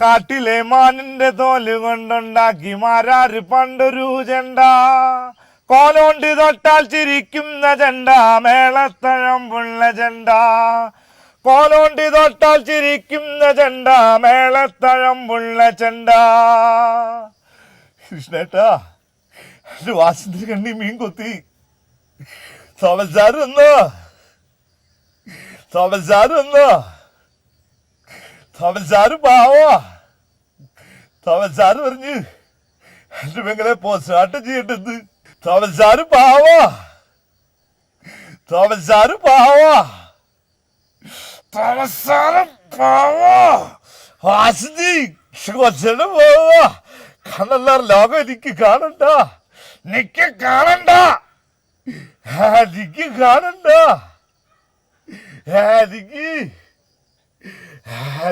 കാട്ടിലെ മാനിന്റെ തോല് കൊണ്ടുണ്ടാക്കി മാരാറ് പണ്ടൊരു ചെണ്ട, കോലോണ്ടി തൊട്ടാൽ ചിരിക്കുന്ന ചെണ്ട, മേളത്തഴമ്പുള്ള ചെണ്ട. കോലോണ്ടി തൊട്ടാൽ ചിരിക്കുന്ന ചെണ്ട, മേളത്തഴമ്പുള്ള ചെണ്ട. കൃഷ്ണേട്ടാ, എന്റെ വാസന്തി കണ്ണി മീൻ കൊത്തി. തോമൽസാറ് വന്നോ? തോമൽസാറ് വന്നോ? തോമൽസാറ് പാവോ? തോമൽസാറ് പറഞ്ഞു എന്റെ പെങ്ങളെ പോസ്റ്റ്മോർട്ടം ചെയ്യേണ്ടത്. തോമൽസാറ് പാവോ? തോമൽസാറ് പാവോ? തോമൽസാറ് പാവോ? വാസന്തി കൊച്ചനെ പോവോ? കണ്ണല്ലാർ ലോകം എനിക്ക് കാണണ്ട, നിക്ക് കാണണ്ട, എനിക്ക് കാണണ്ട,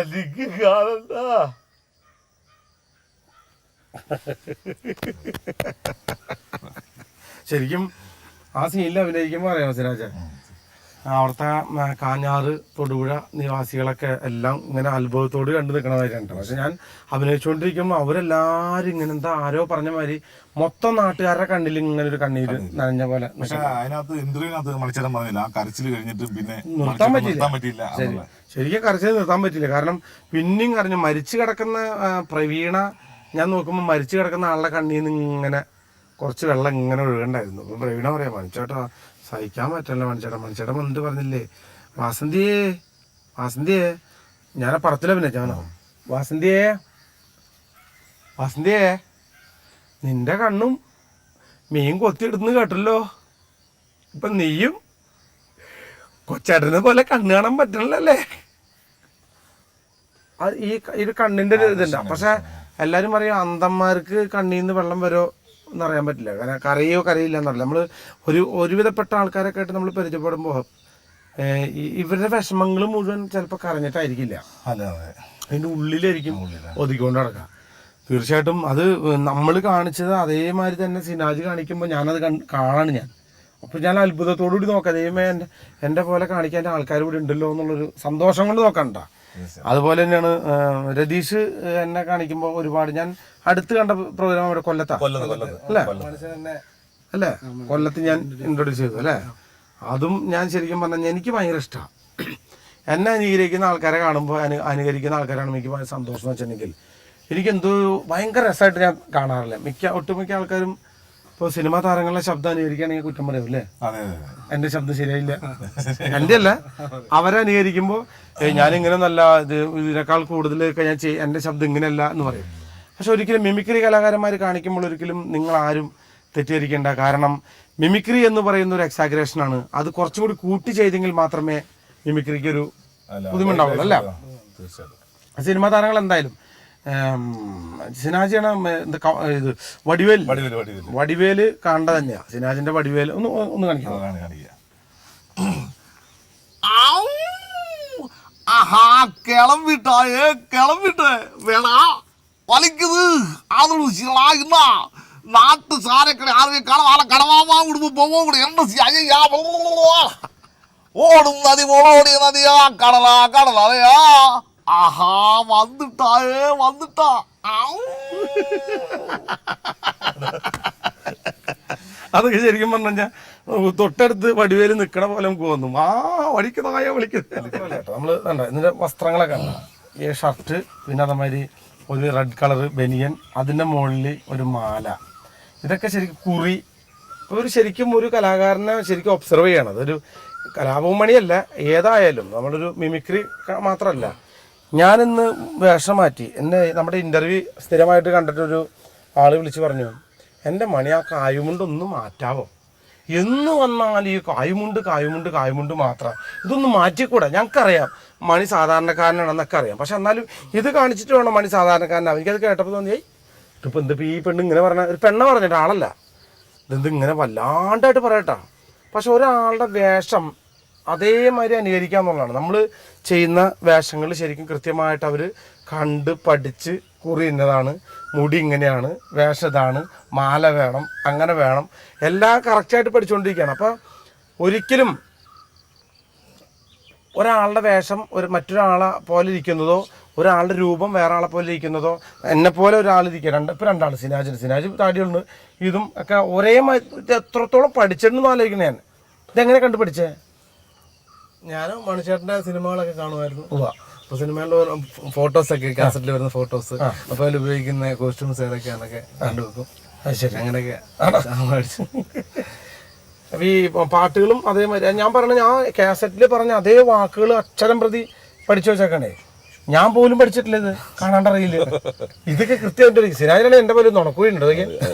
എനിക്ക് കാണണ്ട. ശരിക്കും ആ സീനിൽ അഭിനയിക്കുമ്പോൾ അറിയാം സിനാജ, അവിടുത്തെ കാഞ്ഞാറ് തൊടുപുഴ നിവാസികളൊക്കെ എല്ലാം ഇങ്ങനെ അത്ഭുതത്തോട് കണ്ടു നിൽക്കണമായിട്ടുണ്ട്. പക്ഷെ ഞാൻ അഭിനയിച്ചുകൊണ്ടിരിക്കുമ്പോൾ അവരെല്ലാരും ഇങ്ങനെ എന്താ ആരോ പറഞ്ഞ മാതിരി മൊത്തം നാട്ടുകാരുടെ കണ്ണിൽ ഇങ്ങനെ ഒരു കണ്ണീര് നനഞ്ഞ പോലെ. പക്ഷെ അതിനകത്ത് ഇന്റർവ്യൂവിനകത്ത് മത്സരം പറഞ്ഞില്ല, ആ കരച്ചിൽ കഴിഞ്ഞിട്ട് പിന്നെ നിർത്താൻ പറ്റില്ല. ശരിക്കും കരച്ചിൽ നിർത്താൻ പറ്റില്ല. കാരണം പിന്നെയും കരഞ്ഞു. മരിച്ചു കിടക്കുന്ന പ്രവീണ ഞാൻ നോക്കുമ്പോൾ മരിച്ചു കിടക്കുന്ന ആളുടെ കണ്ണിൽ നിന്ന് ഇങ്ങനെ കുറച്ച് വെള്ളം ഇങ്ങനെ ഒഴുകണ്ടായിരുന്നു. അപ്പൊ പ്രവീണ പറയാം, മനുച്ചേട്ടാ സഹിക്കാൻ പറ്റല്ലോ മനുച്ചേട്ടൻ വന്നിട്ട് പറഞ്ഞില്ലേ വാസന്തിയെ ഞാൻ ആ പടത്തിലഭിനയിച്ചാണോ വാസന്തിയെ നിന്റെ കണ്ണും മീൻ കൊത്തിയെടുന്ന് കേട്ടല്ലോ. ഇപ്പൊ നീയും കൊച്ചേട്ടനെ പോലെ കണ്ണ് കാണാൻ പറ്റണല്ലേ? അത് ഈ കണ്ണിന്റെ ഒരു ഇതുണ്ട്. പക്ഷെ എല്ലാരും പറയും അന്ധന്മാർക്ക് കണ്ണീന്ന് വെള്ളം വരോ എന്നറിയാൻ പറ്റില്ല. കാരണം കരയോ കരയില്ല എന്നറിയില്ല. നമ്മള് ഒരുവിധപ്പെട്ട ആൾക്കാരൊക്കെ ആയിട്ട് നമ്മൾ പരിചയപ്പെടുമ്പോൾ ഇവരുടെ വിഷമങ്ങൾ മുഴുവൻ ചിലപ്പോൾ കരഞ്ഞിട്ടായിരിക്കില്ല, അതിന്റെ ഉള്ളിലായിരിക്കും ഒതുക്കിക്കൊണ്ട് നടക്കാം. തീർച്ചയായിട്ടും അത് നമ്മൾ കാണിച്ചത് അതേമാതിരി തന്നെ സിനാജ് കാണിക്കുമ്പോൾ ഞാനത് കാണാണ് ഞാൻ. അപ്പോൾ ഞാൻ അത്ഭുതത്തോടുകൂടി നോക്കാം, ദൈവമേ എൻ്റെ പോലെ കാണിക്കാൻ ആൾക്കാർ കൂടി ഉണ്ടല്ലോ എന്നുള്ളൊരു സന്തോഷം കൊണ്ട് നോക്കണ്ട. അതുപോലെ തന്നെയാണ് രതീഷ് എന്നെ കാണിക്കുമ്പോൾ ഒരുപാട്, ഞാൻ അടുത്ത് കണ്ട പ്രോഗ്രാം അവിടെ കൊല്ലത്താ അല്ലേ, കൊല്ലത്ത് ഞാൻ ഇൻട്രൊഡ്യൂസ് ചെയ്തു അല്ലേ. അതും ഞാൻ ശരിക്കും പറഞ്ഞാൽ എനിക്ക് ഭയങ്കര ഇഷ്ടമാണ്. എന്നെ അനുകരിക്കുന്ന ആൾക്കാരെ കാണുമ്പോൾ അനുകരിക്കുന്ന ആൾക്കാരാണ് എനിക്ക് ഭയങ്കര സന്തോഷം എന്ന് വെച്ചിട്ടുണ്ടെങ്കിൽ എനിക്കെന്തോ ഭയങ്കര രസമായിട്ട് ഞാൻ കാണാറില്ല. ഒട്ടുമിക്ക ആൾക്കാരും ഇപ്പോൾ സിനിമാ താരങ്ങളുടെ ശബ്ദം അനുകരിക്കുകയാണെങ്കിൽ കുറ്റം പറയും അല്ലേ, എൻ്റെ ശബ്ദം ശരിയായില്ല. എൻ്റെ അല്ല, അവരെ അനുകരിക്കുമ്പോൾ ഞാനിങ്ങനെ നല്ല ഇതിനേക്കാൾ കൂടുതലൊക്കെ ഞാൻ എൻ്റെ ശബ്ദം ഇങ്ങനെയല്ല എന്ന് പറയും. പക്ഷെ ഒരിക്കലും മിമിക്രി കലാകാരന്മാർ കാണിക്കുമ്പോൾ ഒരിക്കലും നിങ്ങളാരും തെറ്റിദ്ധരിക്കേണ്ട. കാരണം മിമിക്രി എന്ന് പറയുന്ന ഒരു എക്സാഗ്രേഷനാണ്. അത് കുറച്ചും കൂടി കൂട്ടി ചെയ്തെങ്കിൽ മാത്രമേ മിമിക്രിക്ക് ഒരു പുതുമുണ്ടാവുള്ളൂ അല്ല. സിനിമാ താരങ്ങൾ എന്തായാലും സിനാജിയാണ് ഇത് വടിവേല് കാണേണ്ട തന്നെയാ. സിനാജിന്റെ വടിവേല് ഒന്ന് കാണിക്കാം. கிளம்பிட்டு வேணா வலிக்குது ஆதரவு நாட்டு சாரைக்கடை ஆர்வை கடவால கடவாமா விடுப்பு போவோம் கூட என்ன ஐயா ஓடும் நதி ஓடிய நதியா கடலா கடலையா ஆஹா வந்துட்டா അതൊക്കെ ശരിക്കും പറഞ്ഞു കഴിഞ്ഞാൽ തൊട്ടടുത്ത് വടിവേല് നിൽക്കണ പോലെ നമുക്ക് തോന്നും. വടിക്കുന്നതായ വിളിക്കുന്നത് നമ്മള് കണ്ട ഇതിന്റെ വസ്ത്രങ്ങളൊക്കെ കണ്ട, ഈ ഷർട്ട്, പിന്നെ അതേമാതിരി ഒരു റെഡ് കളർ ബനിയൻ, അതിന്റെ മുകളിൽ ഒരു മാല, ഇതൊക്കെ ശരിക്കും കുറി. ശരിക്കും ഒരു കലാകാരനെ ശരിക്കും ഒബ്സർവ് ചെയ്യണം. അതൊരു കലാഭവമണിയല്ല, ഏതായാലും നമ്മളൊരു മിമിക്രി മാത്രമല്ല. ഞാനിന്ന് വേഷം മാറ്റി. എന്നെ നമ്മുടെ ഇൻ്റർവ്യൂ സ്ഥിരമായിട്ട് കണ്ടിട്ടൊരു ആൾ വിളിച്ച് പറഞ്ഞു, എൻ്റെ മണി ആ കായുമുണ്ടൊന്ന് മാറ്റാവോ, എന്ന് വന്നാൽ ഈ കായുമുണ്ട് മാത്രം, ഇതൊന്ന് മാറ്റിക്കൂടാ. ഞങ്ങൾക്കറിയാം മണി സാധാരണക്കാരനാണെന്നൊക്കെ അറിയാം, പക്ഷെ എന്നാലും ഇത് കാണിച്ചിട്ട് വേണം മണി സാധാരണക്കാരനാവും. എനിക്കത് കേട്ടപ്പോൾ തോന്നിയായി ഇപ്പം എന്തിപ്പോൾ ഈ പെണ്ണ് ഇങ്ങനെ പറഞ്ഞ, ഒരു പെണ്ണ പറഞ്ഞിട്ട് ആളല്ല, ഇതെന്ത് ഇങ്ങനെ വല്ലാണ്ടായിട്ട് പറയട്ടാ. പക്ഷെ ഒരാളുടെ വേഷം അതേമാതിരി അനുകരിക്കുക എന്നുള്ളതാണ്. നമ്മൾ ചെയ്യുന്ന വേഷങ്ങൾ ശരിക്കും കൃത്യമായിട്ട് അവർ കണ്ട് പഠിച്ച്, കുറി ഇന്നതാണ്, മുടി ഇങ്ങനെയാണ്, വേഷം ഇതാണ്, മാല വേണം, അങ്ങനെ വേണം, എല്ലാം കറക്റ്റായിട്ട് പഠിച്ചുകൊണ്ടിരിക്കുകയാണ്. അപ്പോൾ ഒരിക്കലും ഒരാളുടെ വേഷം മറ്റൊരാളെ പോലെ ഇരിക്കുന്നതോ, ഒരാളുടെ രൂപം വേറെ ആളെ പോലെ ഇരിക്കുന്നതോ, എന്നെപ്പോലെ ഒരാളിരിക്കുക, ഇപ്പോൾ രണ്ടാൾ സിനാജ് താടിയുണ്ട്, ഇതും ഒക്കെ ഒരേ എത്രത്തോളം പഠിച്ചിട്ടുണ്ടെന്ന് ആലോചിക്കണേ. ഞാൻ ഇതെങ്ങനെ കണ്ടു പഠിച്ചേ? ഞാൻ മണിച്ചേട്ടൻ്റെ സിനിമകളൊക്കെ കാണുമായിരുന്നു. അപ്പോൾ സിനിമയുടെ ഫോട്ടോസൊക്കെ കാസറ്റിൽ വരുന്ന ഫോട്ടോസ്, അപ്പോൾ അതിൽ ഉപയോഗിക്കുന്ന കോസ്റ്റ്യൂംസ് ഏതൊക്കെയാണെന്നൊക്കെ കണ്ടുവെക്കും. ശരി, അങ്ങനെയൊക്കെ അപ്പോൾ ഈ പാട്ടുകളും അതേമാതിരി ഞാൻ കാസറ്റിൽ പറഞ്ഞ അതേ വാക്കുകൾ അക്ഷരം പ്രതി പഠിച്ചു വെച്ചേക്കണേ. ഞാൻ പോലും പഠിച്ചിട്ടില്ല, ഇത് കാണാണ്ടറിയില്ല. ഇതൊക്കെ കൃത്യമായിട്ട് സിനാജിനാണ് എൻ്റെ പോലെ നുണക്കുഴി ഉണ്ട് അതൊക്കെ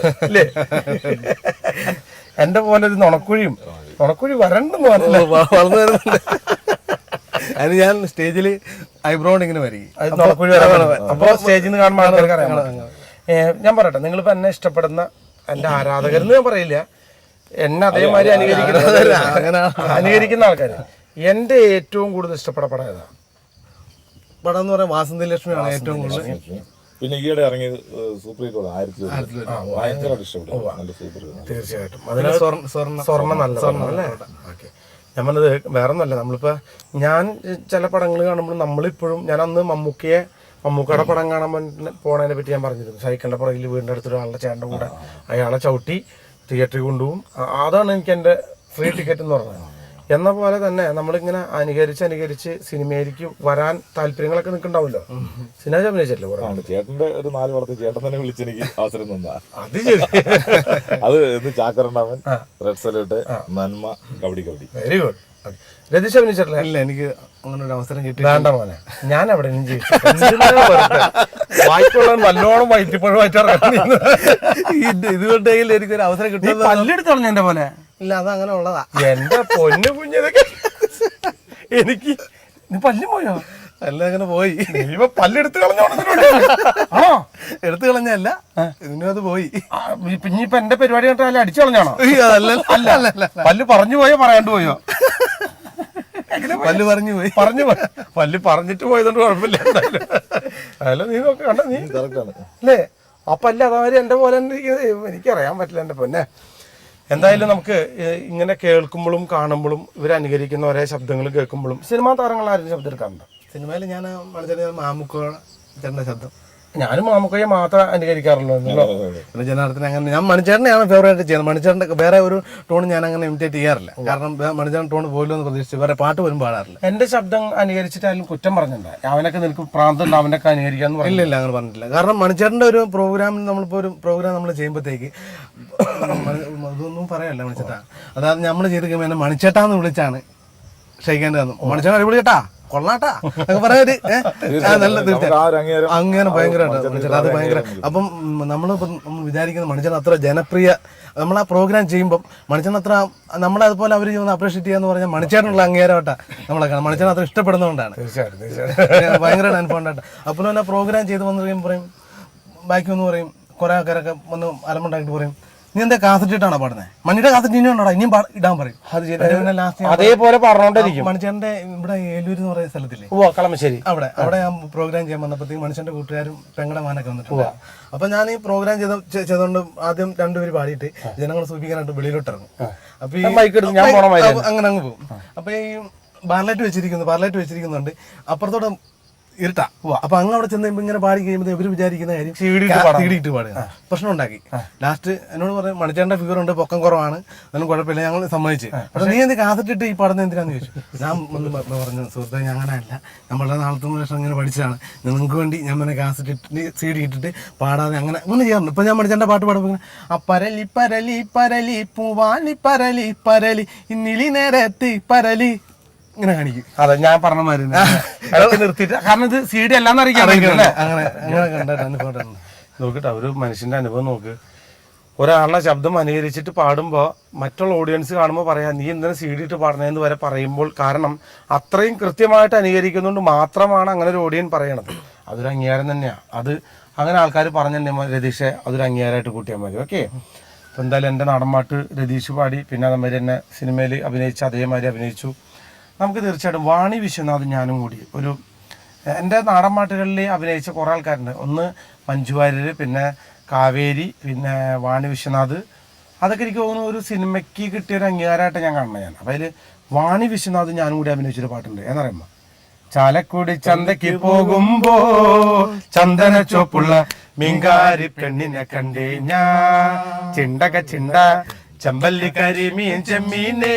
അല്ലേ, എൻ്റെ പോലെ ഒരു നുണക്കുഴി വരണ്ടെന്ന് പറഞ്ഞില്ല, വളർന്നു വരുന്നുണ്ട്. അതിന് ഞാൻ സ്റ്റേജിൽ ഐബ്രോണ്ട് ഇങ്ങനെ വരികയും നുണക്കുഴി അപ്പോൾ സ്റ്റേജിൽ നിന്ന് കാണുമ്പോൾ ആൾക്കാർക്ക് അറിയാം. ഞാൻ പറയട്ടെ, നിങ്ങളിപ്പോൾ എന്നെ ഇഷ്ടപ്പെടുന്ന എൻ്റെ ആരാധകരെന്ന് ഞാൻ പറയില്ല, എന്നെ അതേമാതിരി അനുകരിക്കുന്ന ആൾക്കാർ, എൻ്റെ ഏറ്റവും കൂടുതൽ ഇഷ്ടപ്പെട്ട പടം ഏതാ? പടം എന്ന് പറയാൻ വാസന്തി ലക്ഷ്മിയാണ് ഏറ്റവും കൂടുതൽ. പിന്നെ ഈയിടെ ഇറങ്ങിയത് സൂപ്പർ ഹിറ്റ് 1000 ഭയങ്കരമായിട്ട് ഇഷ്ടപ്പെട്ടു. നല്ല സൂപ്പർ. തീർച്ചയായിട്ടും അതിന് സ്വർണ്ണം നല്ല അല്ലേ. ഓക്കെ, ഞാൻ പറഞ്ഞത് വേറെ ഒന്നല്ല. നമ്മളിപ്പോൾ ഞാൻ ചില പടങ്ങൾ കാണുമ്പോൾ നമ്മളിപ്പോഴും, ഞാൻ അന്ന് മമ്മൂക്കയുടെ പടം കാണാൻ പോണതിനെ പറ്റി ഞാൻ പറഞ്ഞിരുന്നു. സൈക്കിളിൻ്റെ പുറകിൽ വീടിൻ്റെ അടുത്തൊരാളുടെ ചേട്ടൻ്റെ കൂടെ അയാളെ ചവിട്ടി തിയേറ്ററിൽ കൊണ്ടുപോകും. അതാണ് എനിക്ക് എൻ്റെ ഫ്രീ ടിക്കറ്റ് എന്ന് പറഞ്ഞത്. എന്ന പോലെ തന്നെ നമ്മളിങ്ങനെ അനുകരിച്ച് സിനിമയിലേക്ക് വരാൻ താല്പര്യങ്ങളൊക്കെ നിൽക്കുന്നുണ്ടാവുമല്ലോ. സിനാജ് അഭിനയിച്ചല്ലോ ചേട്ടന്റെ ഒരു 4 പടത്തിൽ ചേട്ടൻ തന്നെ വിളിച്ചെനിക്ക് അവസരം തന്നാ. അത് ശരി. അത് ചാക്കരണ്ടാവൻ, റെഡ് സല്യൂട്ട്, നന്മ, കബഡി. Very good. രതീഷ് അഭിനയിച്ചിട്ടില്ല? ഇല്ല, എനിക്ക് അങ്ങനെ ഒരു അവസരം കിട്ടി. വേണ്ട മോനെ, ഞാൻ അവിടെ വായിക്കുള്ള നല്ലോണം വയറ്റിപ്പഴമായിട്ട് ഇതുകൊണ്ടെങ്കിൽ എനിക്കൊരു അവസരം കിട്ടും. പല്ലെടുത്തോളഞ്ഞ എന്റെ പോലെ. ഇല്ല, അത് അങ്ങനെ ഉള്ളതാ. എന്റെ പൊന്നു കുഞ്ഞതൊക്കെ എനിക്ക് നീ പല്ല് പോയോ? എല്ലാം അങ്ങനെ പോയി. പല്ലെടുത്ത് കളഞ്ഞോ? എടുത്തു കളഞ്ഞല്ല, ഇതിനും അത് പോയി. പിന്നിപ്പൊ എന്റെ പരിപാടി കണ്ടാലും അടിച്ചു കളഞ്ഞാണോ? അല്ല, പല്ല് പറഞ്ഞു പോയോ പറയാണ്ട് പോയോ? പല്ല് പറഞ്ഞു പോയി. പല്ല് പറഞ്ഞിട്ട് പോയതുകൊണ്ട് കുഴപ്പമില്ല. അല്ല നീ നോക്ക കണ്ട നീ അല്ലേ ആ പല്ല് അതേമാതിരി എന്റെ പോലെ എനിക്കറിയാൻ പറ്റില്ല എന്റെ പൊന്നെ. എന്തായാലും നമുക്ക് ഇങ്ങനെ കേൾക്കുമ്പോഴും കാണുമ്പോഴും ഇവരനുകരിക്കുന്ന ഒരേ ശബ്ദങ്ങൾ കേൾക്കുമ്പോഴും സിനിമാ താരങ്ങൾ ആരും ശബ്ദം എടുക്കാറുണ്ട്? സിനിമയിൽ ഞാൻ മണിച്ചേട്ടൻ മാമുക്കോടെ ചേട്ടൻ്റെ ശബ്ദം. ഞാനും മാമുക്കയെ മാത്രം അനുകരിക്കാറുള്ളൂ. പിന്നെ ജനാർദ്ദനെ അങ്ങനെ ഞാൻ മണിച്ചേട്ടനെയാണ് ഫേവറേറ്റ് ചെയ്യുന്നത്. മണിച്ചേട്ടൻ്റെ വേറെ ഒരു ടോൺ ഞാൻ അങ്ങനെ ഇമിറ്റേറ്റ് ചെയ്യാറില്ല. കാരണം മണിച്ചേട്ടൻ ടോൺ പോലും എന്ന് പ്രതീക്ഷിച്ച് വേറെ പാട്ട് പോലും പാടാറില്ല. എന്റെ ശബ്ദം അനുകരിച്ചിട്ടായാലും കുറ്റം പറഞ്ഞിട്ടുണ്ടായി അവനൊക്കെ നിനക്ക് പ്രാന്തല്ല അവനൊക്കെ അനുകരിക്കാന്ന് പറഞ്ഞു. ഇല്ല, അങ്ങനെ പറഞ്ഞിട്ടില്ല. കാരണം മണിച്ചേട്ടൻ്റെ ഒരു പ്രോഗ്രാമിൽ നമ്മളിപ്പോൾ ഒരു പ്രോഗ്രാം നമ്മൾ ചെയ്യുമ്പോഴത്തേക്ക് അതൊന്നും പറയല്ല മണിച്ചേട്ടാ. അതായത് നമ്മൾ ചെയ്ത് കഴിയുമ്പോൾ എന്നെ മണിച്ചേട്ടാന്ന് വിളിച്ചാണ് ക്ഷയിക്കേണ്ടി വന്നു. മണിച്ചേട്ടാ അടിപൊളി ചേട്ടാ, കൊള്ളാട്ടാ ഒക്കെ പറയാര് നല്ല അങ്ങനെ ഭയങ്കരമായിട്ട്. അത് ഭയങ്കര. അപ്പം നമ്മളിപ്പം വിചാരിക്കുന്നത് മണിച്ചേട്ടൻ അത്ര ജനപ്രിയ, നമ്മൾ ആ പ്രോഗ്രാം ചെയ്യുമ്പം മണിച്ചേട്ടൻ അത്ര നമ്മളതുപോലെ അവർ അപ്രീഷിയേറ്റ് ചെയ്യാന്ന് പറഞ്ഞാൽ മണിച്ചേട്ടനുള്ള അംഗീകാരമായിട്ടാണ് നമ്മളെ കാണാം. മണിച്ചേട്ടൻ അത്ര ഇഷ്ടപ്പെടുന്നതുകൊണ്ടാണ്. ഭയങ്കര അനുഭവം. അപ്പോൾ തന്നെ പ്രോഗ്രാം ചെയ്ത് വന്നു കഴിയുമ്പോൾ പറയും, ബാക്കി ഒന്ന് പറയും, കുറെ ആൾക്കാരൊക്കെ വന്ന് അലമ്പുണ്ടാക്കിട്ട് പറയും, നീ എന്താ കാസറ്റ് ഇട്ടാണോ പാടുന്നത്? മണിയുടെ കാസറ്റ് ഇനിയും ഉണ്ടോ, ഇനിയും ഇടാൻ പറയും. അതേപോലെ പറഞ്ഞോണ്ടിരിക്കും. മണിച്ചേട്ടന്റെ ഇവിടെ ഏലൂര് എന്ന് പറയുന്ന സ്ഥലത്തില്ലേ, കളമശ്ശേരി, അവിടെ ഞാൻ പ്രോഗ്രാം ചെയ്യാൻ വന്നപ്പോഴത്തേക്ക് മനുഷ്യന്റെ കൂട്ടുകാരും പെങ്ങളുടെ മാനൊക്കെ വന്നിട്ടുണ്ട്. അപ്പൊ ഞാൻ ഈ പ്രോഗ്രാം ചെയ്തോണ്ട് ആദ്യം രണ്ടുപേര് പാടിയിട്ട് ജനങ്ങളെ സൂചിപ്പിക്കാനായിട്ട് വെളിയിലോട്ട് ഇറങ്ങും. അപ്പൊ അങ്ങനെ അങ്ങ് പോകും. അപ്പൊ ഈ പാർലൈറ്റ് വെച്ചിരിക്കുന്നുണ്ട്, അപ്പുറത്തോടെ ഇരുട്ടാ. അപ്പൊ അങ്ങ് അവിടെ ചെന്ന് ഇങ്ങനെ പാടി കഴിയുമ്പോൾ ഇവര് വിചാരിക്കുന്ന കാര്യം സീഡിയിട്ട് പാടുക. പ്രശ്നം ഉണ്ടാക്കി. ലാസ്റ്റ് എന്നോട് പറഞ്ഞു, മണിച്ചേട്ടന്റെ ഫിഗർ ഉണ്ട്, പൊക്കം കുറവാണ്, എന്നാലും കുഴപ്പമില്ല, ഞങ്ങൾ സമ്മതിച്ചു. പക്ഷെ നീ എന്ത് കാസറ്റ് ഇട്ട് ഈ പാടുന്നത് എന്തിനാന്ന് ചോദിച്ചു. ഞാൻ പറഞ്ഞു, സുഹൃത്തെ ഞാൻ അങ്ങനെയല്ല, നമ്മളുടെ നാളത്തുനിന്ന് വർഷം അങ്ങനെ പഠിച്ചതാണ്, നിങ്ങൾക്ക് വേണ്ടി ഞാൻ പിന്നെ കാസറ്റ് ഇട്ട് സീഡി ഇട്ടിട്ട് പാടാതെ അങ്ങനെ ചെയ്യാറുണ്ട്. ഇപ്പൊ ഞാൻ മണിച്ചേട്ടന്റെ പാട്ട് പാടുമ്പോൾ പരലി പരലി പരലി പൂവാലി പരലി പരലി ഇന്നിലി നേരത്ത് പരലി ഇങ്ങനെ കാണിക്കും. അതെ, ഞാൻ പറഞ്ഞ മാതിരി നിർത്തിയിട്ട്, കാരണം ഇത് സി ഡി അല്ലാന്ന് അറിയിക്കാൻ നോക്കിട്ട് ഒരു മനുഷ്യന്റെ അനുഭവം നോക്ക്. ഒരാളുടെ ശബ്ദം അനുകരിച്ചിട്ട് പാടുമ്പോൾ മറ്റുള്ള ഓഡിയൻസ് കാണുമ്പോൾ പറയാം, നീ എന്തിനാ സി ഡി ഇട്ട് പാടണേന്ന് വരെ പറയുമ്പോൾ, കാരണം അത്രയും കൃത്യമായിട്ട് അനുകരിക്കുന്നതുകൊണ്ട് മാത്രമാണ് അങ്ങനെ ഒരു ഓഡിയൻ പറയണത്. അതൊരു അംഗീകാരം തന്നെയാണ്. അത് അങ്ങനെ ആൾക്കാർ പറഞ്ഞിട്ടുണ്ടെങ്കിൽ രതീഷെ അതൊരു അംഗീകാരമായിട്ട് കൂട്ടിയാൽ മതി. ഓക്കെ, അപ്പോൾ എന്തായാലും എൻ്റെ നാടൻപാട്ട് രതീഷ് പാടി, പിന്നെ അതേമാതിരി തന്നെ സിനിമയിൽ അഭിനയിച്ച് അതേമാതിരി അഭിനയിച്ചു. നമുക്ക് തീർച്ചയായിട്ടും വാണി വിശ്വനാഥ് ഞാനും കൂടി ഒരു എൻ്റെ നാടൻപാട്ടുകളിൽ അഭിനയിച്ച കുറേ ആൾക്കാരുണ്ട്. ഒന്ന് മഞ്ജു വാര്യർ, പിന്നെ കാവേരി, പിന്നെ വാണി വിശ്വനാഥ്. അതൊക്കെ എനിക്ക് തോന്നുന്നു ഒരു സിനിമയ്ക്ക് കിട്ടിയൊരു അംഗീകാരമായിട്ട് ഞാൻ കാണണം. ഞാൻ അപ്പോൾ അതിൽ വാണി വിശ്വനാഥ് ഞാനും കൂടി അഭിനയിച്ചൊരു പാട്ടുണ്ട്. എന്നറിയുമ്പോൾ ചാലക്കുടി ചന്തയ്ക്ക് പോകുമ്പോ ചന്ദന ചോപ്പുള്ള മീൻകാരി പെണ്ണിനെ കണ്ടേ ഞാൻ, ചിണ്ടക ചിണ്ട ചെമ്പല്ലി കരിമീൻ ചെമ്മീനേ,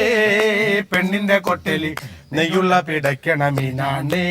പെണ്ണിന്റെ കൊട്ടലി നെയ്യുള്ള പിടയ്ക്കണ മീനാണ്ടേ.